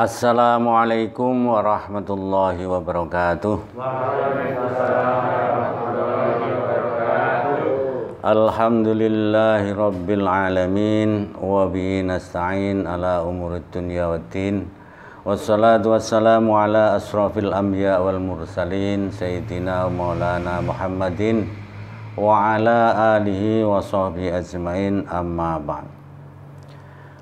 Assalamualaikum warahmatullahi wabarakatuh. Waalaikumsalam warahmatullahi wabarakatuh. Alhamdulillahi rabbil alamin wa bihi nasta'in ala umurid dunya waddin. Wassalatu wassalamu ala asrafil anbiya wal mursalin sayyidina maulana Muhammadin wa ala alihi wa sahbihi ajmain, amma ba'd.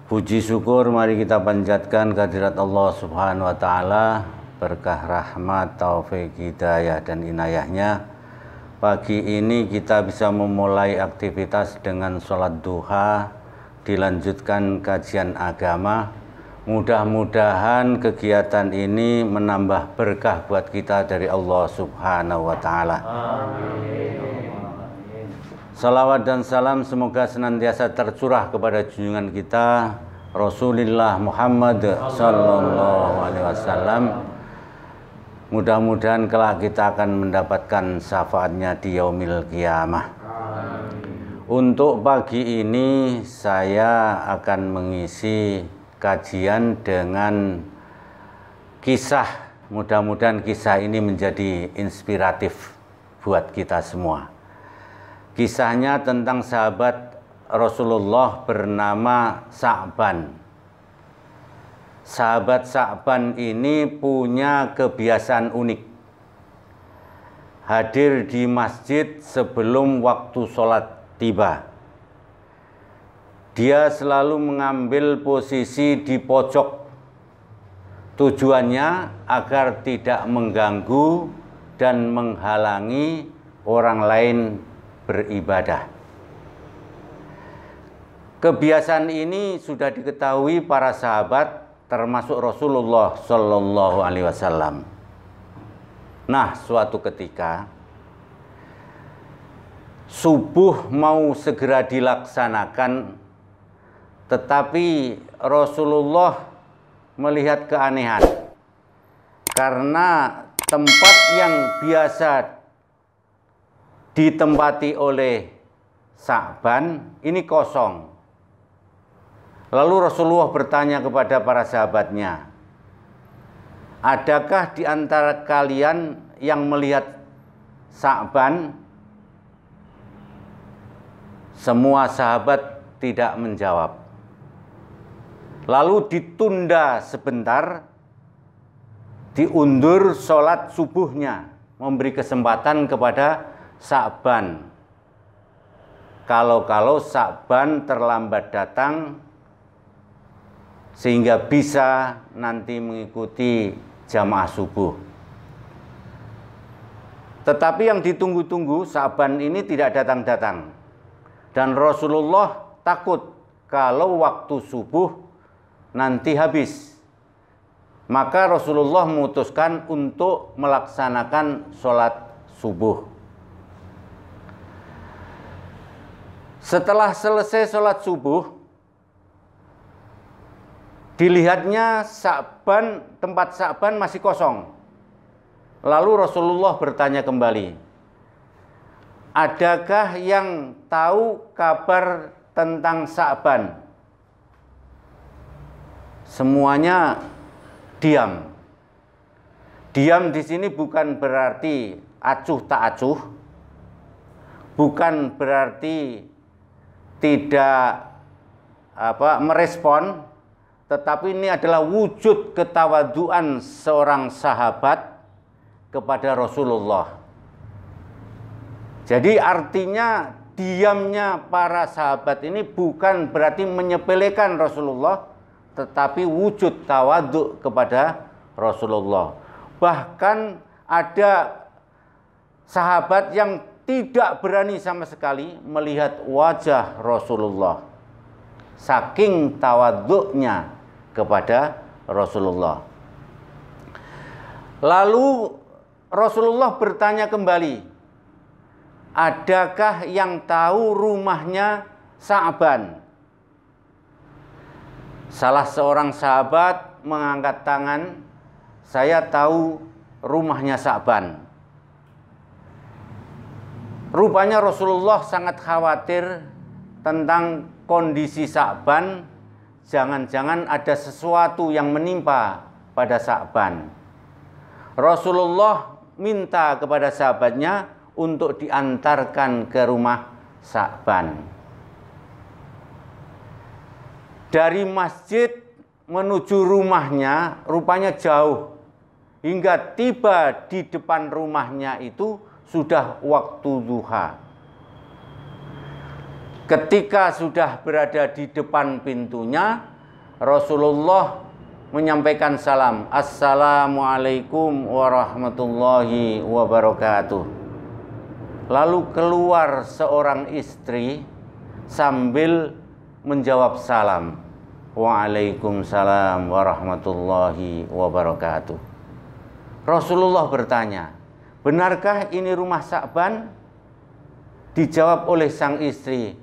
Puji syukur mari kita panjatkan kehadirat Allah Subhanahu wa taala, berkah rahmat, taufik, hidayah dan inayahnya. Pagi ini kita bisa memulai aktivitas dengan sholat duha, dilanjutkan kajian agama. Mudah-mudahan kegiatan ini menambah berkah buat kita dari Allah Subhanahu wa taala. Salawat dan salam semoga senantiasa tercurah kepada junjungan kita Rasulullah Muhammad sallallahu alaihi wasallam. Mudah-mudahan kelak kita akan mendapatkan syafaatnya di yaumil qiyamah. Untuk pagi ini saya akan mengisi kajian dengan kisah. Mudah-mudahan kisah ini menjadi inspiratif buat kita semua. Kisahnya tentang sahabat Rasulullah bernama Sa'ban. Sahabat Sa'ban ini punya kebiasaan unik. Hadir di masjid sebelum waktu sholat tiba. Dia selalu mengambil posisi di pojok. Tujuannya agar tidak mengganggu dan menghalangi orang lain beribadah. Kebiasaan ini sudah diketahui para sahabat termasuk Rasulullah Shallallahu Alaihi Wasallam. Nah, suatu ketika subuh mau segera dilaksanakan, tetapi Rasulullah melihat keanehan karena tempat yang biasa ditempati oleh Sa'ban ini kosong. Lalu Rasulullah bertanya kepada para sahabatnya, adakah di antara kalian yang melihat Sa'ban? Semua sahabat tidak menjawab. Lalu ditunda sebentar, diundur sholat subuhnya, memberi kesempatan kepada Sa'ban. Kalau Sa'ban terlambat datang, sehingga bisa nanti mengikuti jamaah subuh. Tetapi yang ditunggu-tunggu, Sa'ban ini tidak datang-datang. Dan Rasulullah takut kalau waktu subuh nanti habis. Maka Rasulullah memutuskan untuk melaksanakan sholat subuh. Setelah selesai sholat subuh, dilihatnya tempat Sa'ban masih kosong. Lalu Rasulullah bertanya kembali, adakah yang tahu kabar tentang Sa'ban? Semuanya diam. Diam di sini bukan berarti acuh tak acuh, bukan berarti tidak merespon, tetapi ini adalah wujud ketawaduan seorang sahabat kepada Rasulullah. Jadi artinya diamnya para sahabat ini bukan berarti menyepelekan Rasulullah, tetapi wujud tawadhu kepada Rasulullah. Bahkan ada sahabat yang tidak berani sama sekali melihat wajah Rasulullah, saking tawadhu'nya kepada Rasulullah. Lalu Rasulullah bertanya kembali, adakah yang tahu rumahnya Sa'ban? Salah seorang sahabat mengangkat tangan, saya tahu rumahnya Sa'ban. Rupanya Rasulullah sangat khawatir tentang kondisi Sa'ban, jangan-jangan ada sesuatu yang menimpa pada Sa'ban. Rasulullah minta kepada sahabatnya untuk diantarkan ke rumah Sa'ban. Dari masjid menuju rumahnya rupanya jauh. Hingga tiba di depan rumahnya itu sudah waktu duha. Ketika sudah berada di depan pintunya, Rasulullah menyampaikan salam, Assalamualaikum warahmatullahi wabarakatuh. Lalu keluar seorang istri sambil menjawab salam, Waalaikumsalam warahmatullahi wabarakatuh. Rasulullah bertanya, benarkah ini rumah Sa'ban? Dijawab oleh sang istri,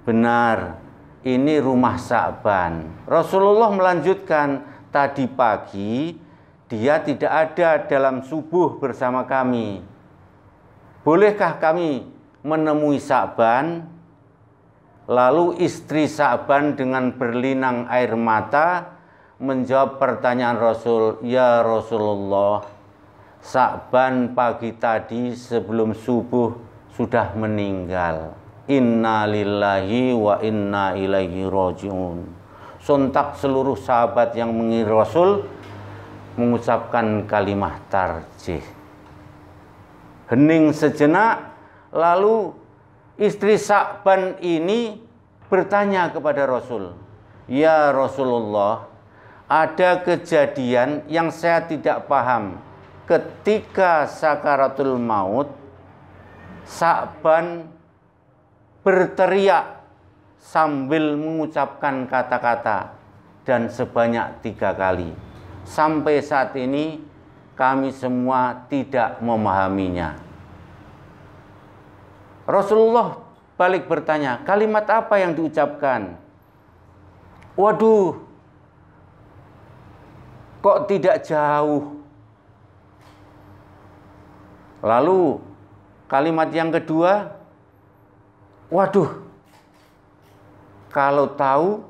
benar, ini rumah Sa'ban. Rasulullah melanjutkan, tadi pagi dia tidak ada dalam subuh bersama kami. Bolehkah kami menemui Sa'ban? Lalu istri Sa'ban dengan berlinang air mata menjawab pertanyaan Rasul, ya Rasulullah, Sa'ban pagi tadi sebelum subuh sudah meninggal. Inna lillahi wa inna ilaihi raji'un. Sontak seluruh sahabat yang mengiringi Rasul mengucapkan kalimat tarjih. Hening sejenak, lalu istri Sa'ban ini bertanya kepada Rasul, ya Rasulullah, ada kejadian yang saya tidak paham. Ketika sakaratul maut, Sa'ban berteriak sambil mengucapkan kata-kata dan sebanyak 3 kali. Sampai saat ini kami semua tidak memahaminya. Rasulullah balik bertanya, kalimat apa yang diucapkan? Waduh, kok tidak jauh? Lalu kalimat yang kedua, waduh, kalau tahu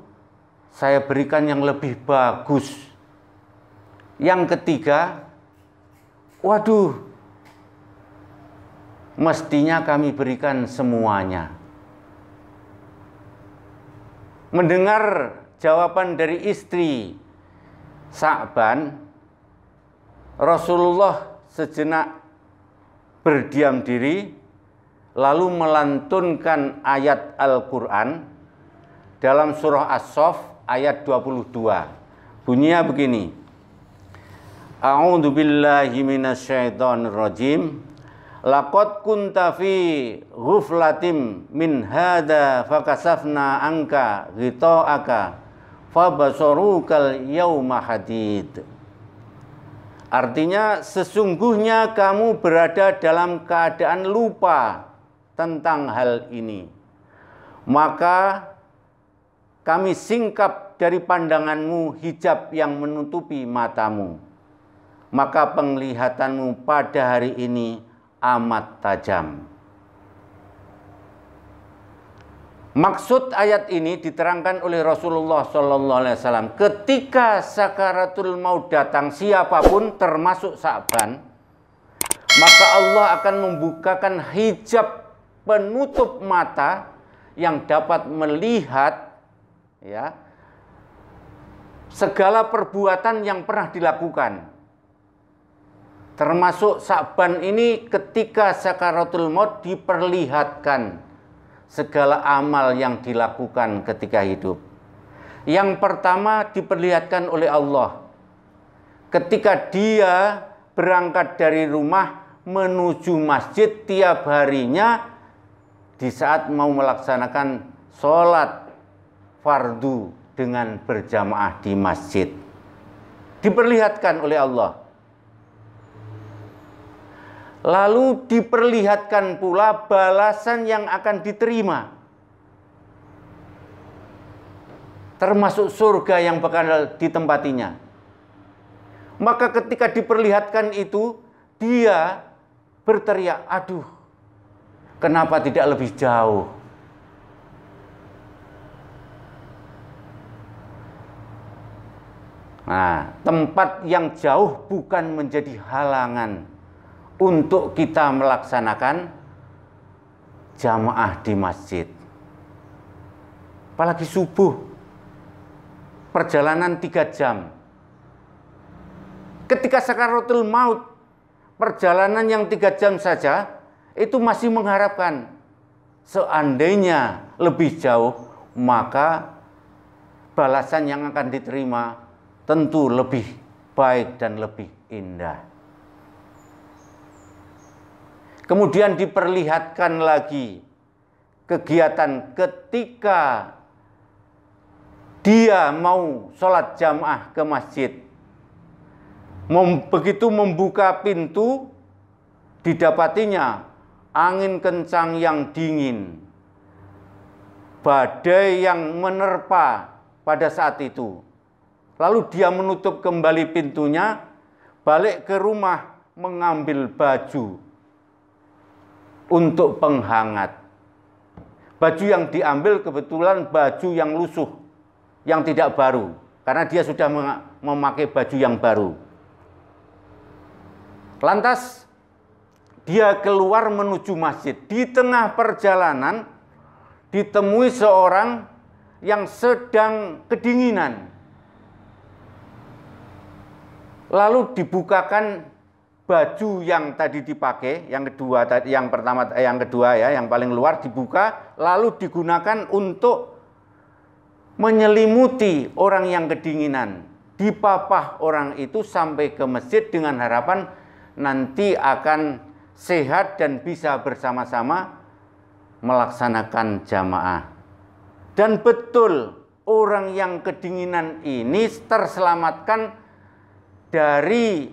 saya berikan yang lebih bagus. Yang ketiga, waduh, mestinya kami berikan semuanya. Mendengar jawaban dari istri Sa'ban, Rasulullah sejenak berdiam diri, lalu melantunkan ayat Al-Quran dalam surah As-Saff ayat 22. Bunyinya begini, A'udzu billahi minasyaitonir rajim. Laqad kunta fi ghuflatin min hadza fakasafna anka ghita'aka fabasarukal yauma hadid. Artinya, sesungguhnya kamu berada dalam keadaan lupa tentang hal ini. Maka kami singkap dari pandanganmu hijab yang menutupi matamu. Maka penglihatanmu pada hari ini amat tajam. Maksud ayat ini diterangkan oleh Rasulullah SAW. Ketika sakaratul maut datang, siapapun termasuk Sa'ban, maka Allah akan membukakan hijab penutup mata yang dapat melihat ya segala perbuatan yang pernah dilakukan. Termasuk Sa'ban ini ketika sakaratul maut diperlihatkan segala amal yang dilakukan ketika hidup. Yang pertama diperlihatkan oleh Allah. Ketika dia berangkat dari rumah menuju masjid tiap harinya di saat mau melaksanakan sholat fardu dengan berjamaah di masjid. Diperlihatkan oleh Allah. Lalu diperlihatkan pula balasan yang akan diterima. Termasuk surga yang bakal ditempatinya. Maka ketika diperlihatkan itu, dia berteriak, aduh, kenapa tidak lebih jauh? Nah, tempat yang jauh bukan menjadi halangan untuk kita melaksanakan jamaah di masjid. Apalagi subuh, perjalanan 3 jam. Ketika sakaratul maut, perjalanan yang 3 jam saja, itu masih mengharapkan. Seandainya lebih jauh, maka balasan yang akan diterima tentu lebih baik dan lebih indah. Kemudian diperlihatkan lagi kegiatan ketika dia mau sholat jamaah ke masjid. Begitu membuka pintu, didapatinya angin kencang yang dingin, badai yang menerpa pada saat itu. Lalu dia menutup kembali pintunya, balik ke rumah mengambil baju untuk penghangat. Baju yang diambil kebetulan baju yang lusuh, yang tidak baru, karena dia sudah memakai baju yang baru. Lantas dia keluar menuju masjid. Di tengah perjalanan ditemui seorang yang sedang kedinginan. Lalu dibukakan baju yang tadi dipakai, yang kedua ya, yang paling luar dibuka, lalu digunakan untuk menyelimuti orang yang kedinginan. Dipapah orang itu sampai ke masjid dengan harapan nanti akan sehat dan bisa bersama-sama melaksanakan jamaah. Dan betul, orang yang kedinginan ini terselamatkan dari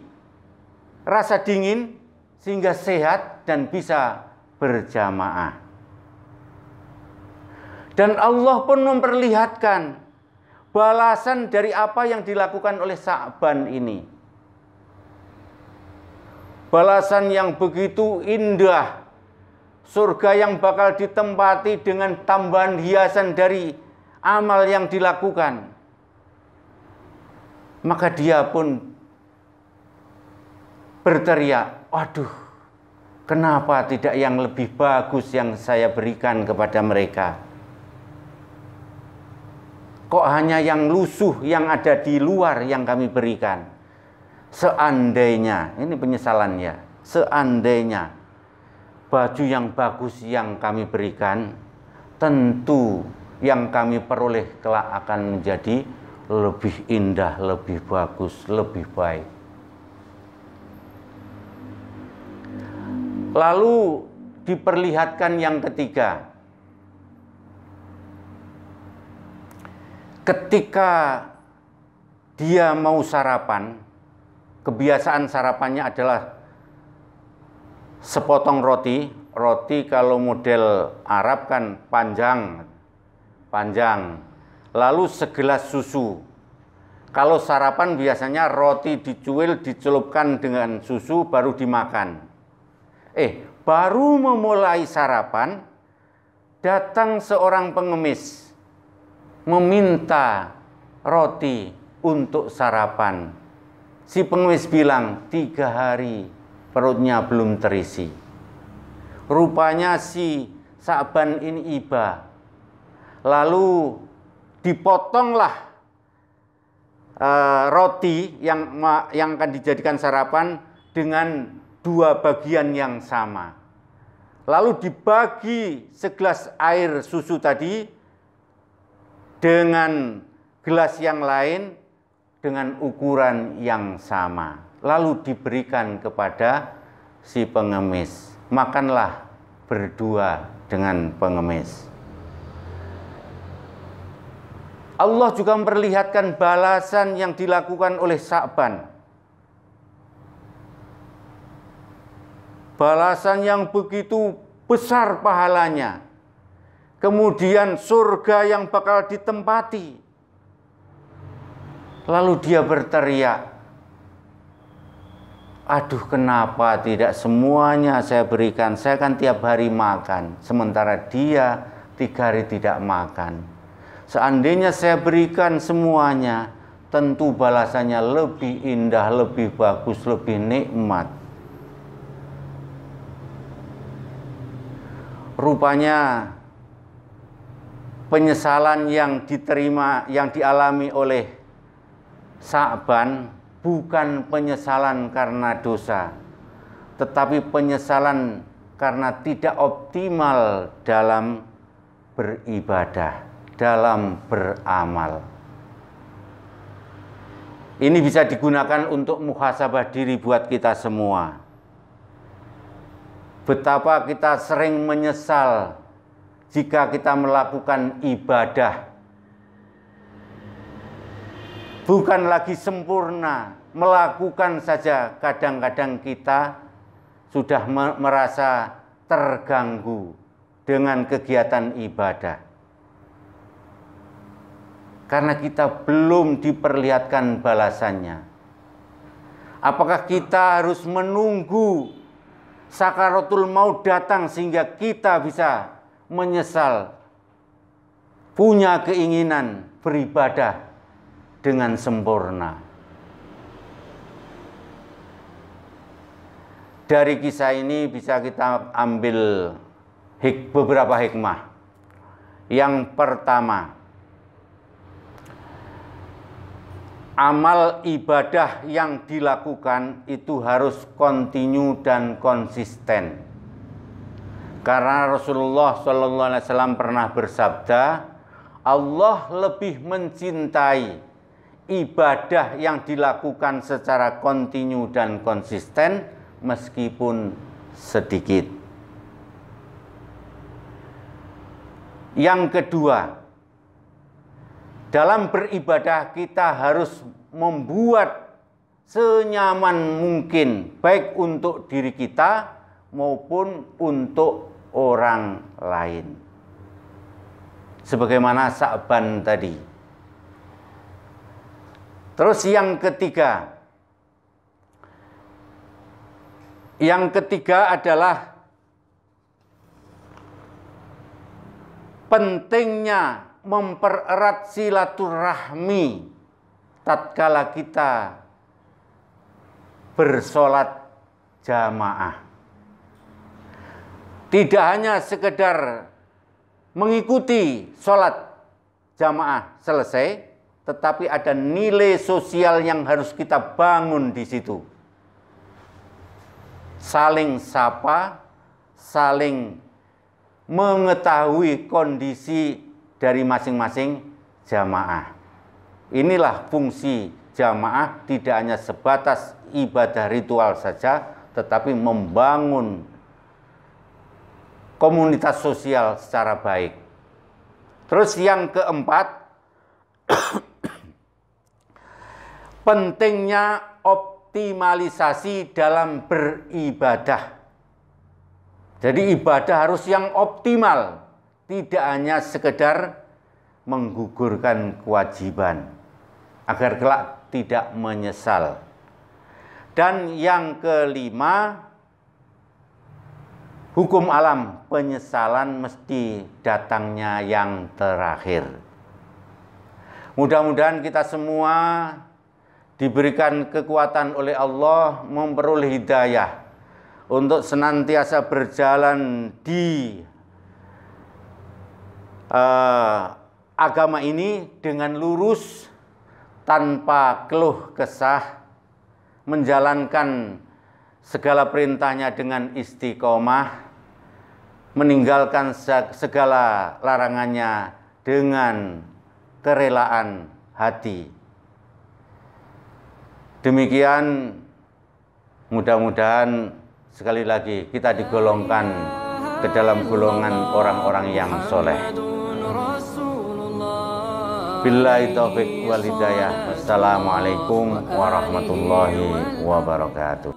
rasa dingin sehingga sehat dan bisa berjamaah. Dan Allah pun memperlihatkan balasan dari apa yang dilakukan oleh Sa'ban ini. Balasan yang begitu indah, surga yang bakal ditempati dengan tambahan hiasan dari amal yang dilakukan. Maka dia pun berteriak, "Waduh, kenapa tidak yang lebih bagus yang saya berikan kepada mereka? Kok hanya yang lusuh yang ada di luar yang kami berikan? Seandainya," ini penyesalannya, "seandainya baju yang bagus yang kami berikan, tentu yang kami peroleh kelak akan menjadi lebih indah, lebih bagus, lebih baik." Lalu diperlihatkan yang ketiga. Ketika dia mau sarapan, kebiasaan sarapannya adalah sepotong roti. Roti kalau model Arab kan panjang. Lalu segelas susu. Kalau sarapan biasanya roti dicuil, dicelupkan dengan susu, baru dimakan. Baru memulai sarapan, datang seorang pengemis meminta roti untuk sarapan. Si pengemis bilang, 3 hari perutnya belum terisi. Rupanya si Sa'ban ini iba. Lalu dipotonglah roti yang akan dijadikan sarapan dengan 2 bagian yang sama. Lalu dibagi segelas air susu tadi dengan gelas yang lain dengan ukuran yang sama. Lalu diberikan kepada si pengemis. Makanlah berdua dengan pengemis. Allah juga memperlihatkan balasan yang dilakukan oleh Sa'ban. Balasan yang begitu besar pahalanya. Kemudian surga yang bakal ditempati. Lalu dia berteriak, "Aduh, kenapa tidak semuanya saya berikan? Saya kan tiap hari makan, sementara dia 3 hari tidak makan. Seandainya saya berikan semuanya, tentu balasannya lebih indah, lebih bagus, lebih nikmat. Rupanya penyesalan yang diterima, yang dialami oleh Sa'ban bukan penyesalan karena dosa, tetapi penyesalan karena tidak optimal dalam beribadah, dalam beramal. Ini bisa digunakan untuk muhasabah diri buat kita semua. Betapa kita sering menyesal jika kita melakukan ibadah bukan lagi sempurna, melakukan saja kadang-kadang kita sudah merasa terganggu dengan kegiatan ibadah. Karena kita belum diperlihatkan balasannya. Apakah kita harus menunggu sakaratul maut datang sehingga kita bisa menyesal, punya keinginan beribadah dengan sempurna? Dari kisah ini bisa kita ambil beberapa hikmah. Yang pertama, amal ibadah yang dilakukan itu harus kontinu dan konsisten. Karena Rasulullah SAW pernah bersabda, Allah lebih mencintai ibadah yang dilakukan secara kontinu dan konsisten meskipun sedikit. Yang kedua, dalam beribadah kita harus membuat senyaman mungkin, baik untuk diri kita maupun untuk orang lain. Sebagaimana Sa'ban tadi. Terus yang ketiga adalah pentingnya mempererat silaturahmi tatkala kita bersolat jamaah. Tidak hanya sekedar mengikuti solat jamaah selesai, tetapi ada nilai sosial yang harus kita bangun di situ. Saling sapa, saling mengetahui kondisi dari masing-masing jamaah. Inilah fungsi jamaah, tidak hanya sebatas ibadah ritual saja, tetapi membangun komunitas sosial secara baik. Terus yang keempat, pentingnya optimalisasi dalam beribadah. Jadi ibadah harus yang optimal, tidak hanya sekedar menggugurkan kewajiban, agar kelak tidak menyesal. Dan yang kelima, hukum alam, penyesalan mesti datangnya yang terakhir. Mudah-mudahan kita semua diberikan kekuatan oleh Allah, memperoleh hidayah untuk senantiasa berjalan di agama ini dengan lurus, tanpa keluh kesah, menjalankan segala perintahnya dengan istiqomah, meninggalkan segala larangannya dengan kerelaan hati. Demikian, mudah-mudahan sekali lagi kita digolongkan ke dalam golongan orang-orang yang soleh. Billahi taufiq wal hidayah. Wassalamualaikum warahmatullahi wabarakatuh.